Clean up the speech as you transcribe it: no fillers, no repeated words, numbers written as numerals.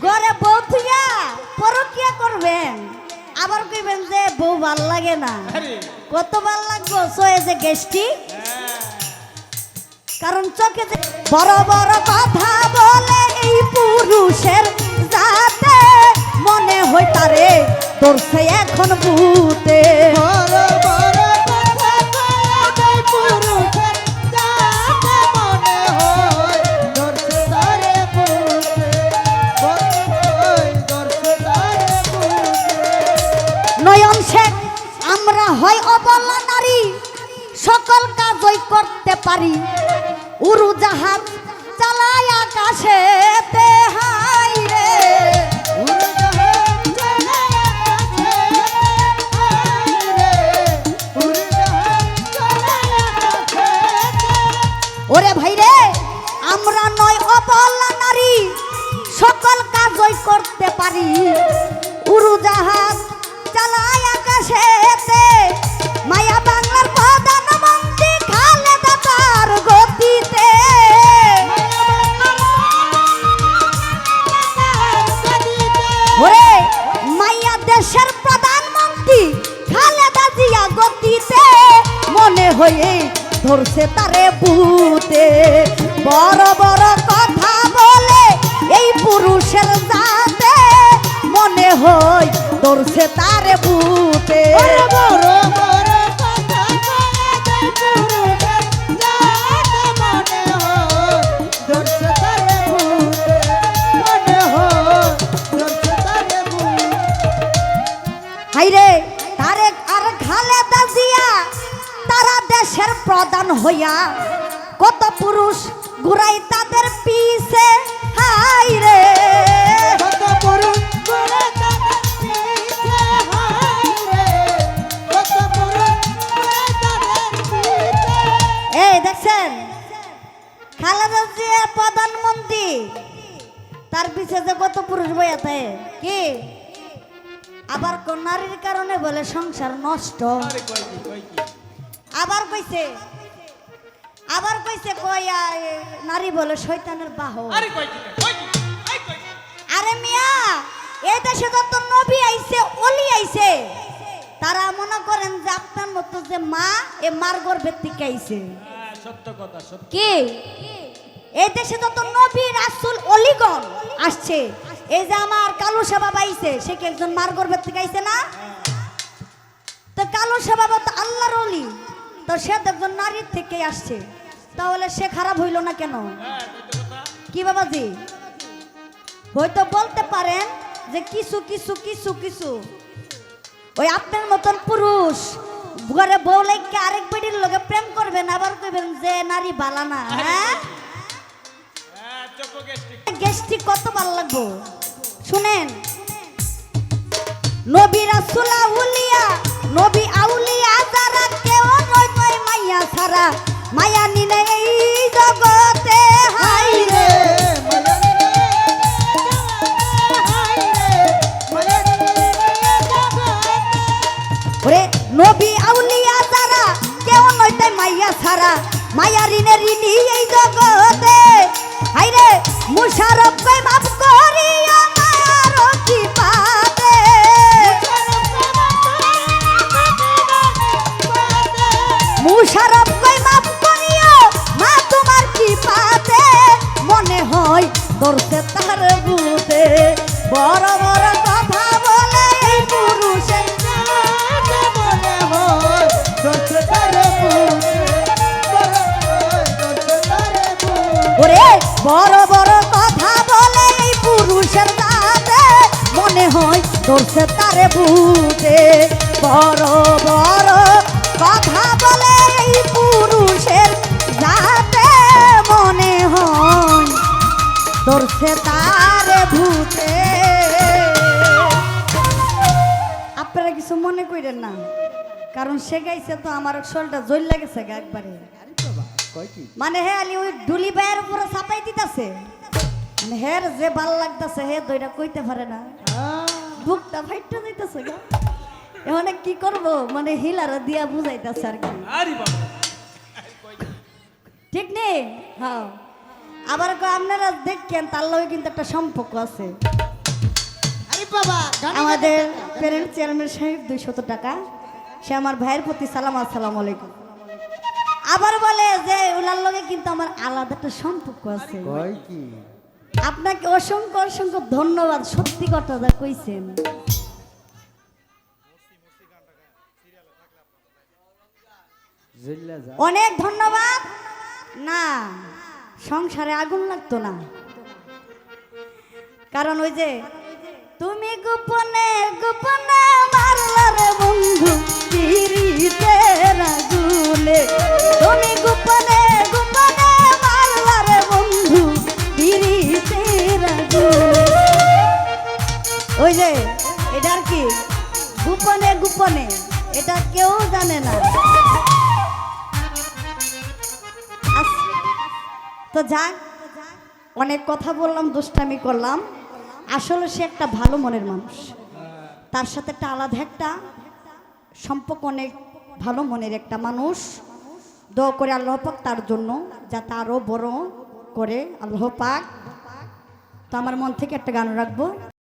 ঘরে বউ থুইয়া পরকিয়া করবেন আবার কইবেন যে বউ ভাল লাগে না কত ভাল লাগবো সয়ে যে গেস্টি কারণ চোখে যে বড় বড় কথা বলে এই পুরুষের যাতে মনে হয় তারে ধরছে এখন ভূতে নয়ন শেখ আমরা হয় অবলা নারী সকল কাজই করতে পারি উড়োজাহাজ চালায় আকাশেতে হাই রে ওরে ভাই রে আমরা নয় অবলা নারী সকল কাজই করতে পারি উড়োজাহাজ চালায় আকাশেতে মায়া বাংলার প্রধানমন্ত্রী খালেদা তার গতিতে ওরে মায়া দেশের প্রধানমন্ত্রী খালেদা জিয়া গতিতে মনে হয়ে ধরছে তারে ভূতে বড় বড় কথা বলে এই পুরুষের জাতে মনে হয় ধরছে তারে ভূতে হাইরে তারেক আর খালেদা জিয়া তারা দেশের প্রধান হইয়া কত পুরুষ ঘুরাই তাদের পিছে হাইরে এই দেখছেন খালেদা জিয়া প্রধানমন্ত্রী তার পিছে যে কত পুরুষ বইয়া থাকে কি আবার কোন নারীর কারণে বলে সংসার নষ্ট আবার কইছে কইয়া নারী বলে শয়তানের বাহন আরে মিয়া এই দেশে যত নবী আইছে ওলি আইছে তারা মনে করেন যে আপনার মতো যে মা এ মার গর্ভের থেকে আইছে সত্য কথা সত্য কি এই দেশে যত নবী রাসূল ওলিগণ আসছে এই যে আমার কালু সাহেব আইছে সে কি একজন মার গর্ভের থেকে আইছে না তো কালু সাহেব তো আল্লাহর ওলি তো সে একজন নারীর থেকে আসছে তাহলে সে খারাপ হইল না কেন কি বাবাজি হয়তো বলতে পারেন যে কিছু কিছু কিছু কিছু ওই আপনার মতন পুরুষ ঘরে বউ লাইকে আরেক বেডির লগে প্রেম করবেন আবার কইবেন যে নারী ভালো না হ্যাঁ গেস্টি কত ভালো লাগবো শুনেন নবী রাসূল আউলিয়া নবী আউলিয়া যারা কেউ নয় নয় মাইয়া ছাড়া মায়া নিনে এই জগতে হাই রে ওরে নবী আউলিয়া যারা কেউ নয় তাই মাইয়া ছাড়া মায়া রিনে রিনি এই জগতে হাই রে মুশারফ কই মাফ করিয়া মায়ার কি পাতে মুশারফ কই মাফ করিয়া মা তোমার কি পাতে মনে হয় ধরছে তার ভূতে বড় বড় কথা বলে এই পুরুষের মনে হয় ধরছে তার ভূতে ওরে বড় বড় কথা বলে এই পুরুষের দাঁতে মনে হয় ধরছে তারে ভূতে বড় বড় কথা বলে এই পুরুষের দাঁতে মনে হয় ধরছে তারে ভূতে আপনারা কিছু মনে করেন না কারণ সে গাইছে তো আমার শরীরটা জল লাগেছে একবারে মানে হে আলি ওই ডুলি বাইয়ের উপরে চাপাই দিতেছে মানে হের যে ভাল লাগতেছে হে দইটা কইতে পারে না বুকটা ফাইটটা যাইতেছে গা এখন কি করব মানে হিলারা দিয়া বুঝাইতেছে আর কি ঠিক নেই হ্যাঁ আবার আপনারা দেখেন তার লগে কিন্তু একটা সম্পর্ক আছে। আরে বাবা আমাদের প্যারেন্ট চেয়ারম্যান সাহেব 200 টাকা, সে আমার ভাইয়ের প্রতি সালাম, আসসালামু আলাইকুম। আবার বলে যে ওনার লগে কিন্তু আমার আলাদা একটা সম্পর্ক আছে। কই কি আপনাকে অসংখ্য অসংখ্য ধন্যবাদ, সত্যি কথা যা কইছেন। জিল্লা যা অনেক ধন্যবাদ। না, সংসারে আগুন লাগতো না, কারণ ওই যে তুমি গোপনে গোপনে মারলারে বন্ধু পিরিতের আগুনে, তুমি গোপনে গোপনে মারলারে বন্ধু পিরিতের আগুনে। ওই যে এটার কি গোপনে গোপনে, এটা কেউ জানে না। তো যাক, অনেক কথা বললাম, দুষ্টামি করলাম। আসলে সে একটা ভালো মনের মানুষ, তার সাথে একটা আলাদা একটা সম্পর্ক, অনেক ভালো মনের একটা মানুষ। দোয়া করে আল্লাহ পাক তার জন্য যাতে আরো বড় করে আল্লাহ পাক। তো আমার মন থেকে একটা গান রাখবো।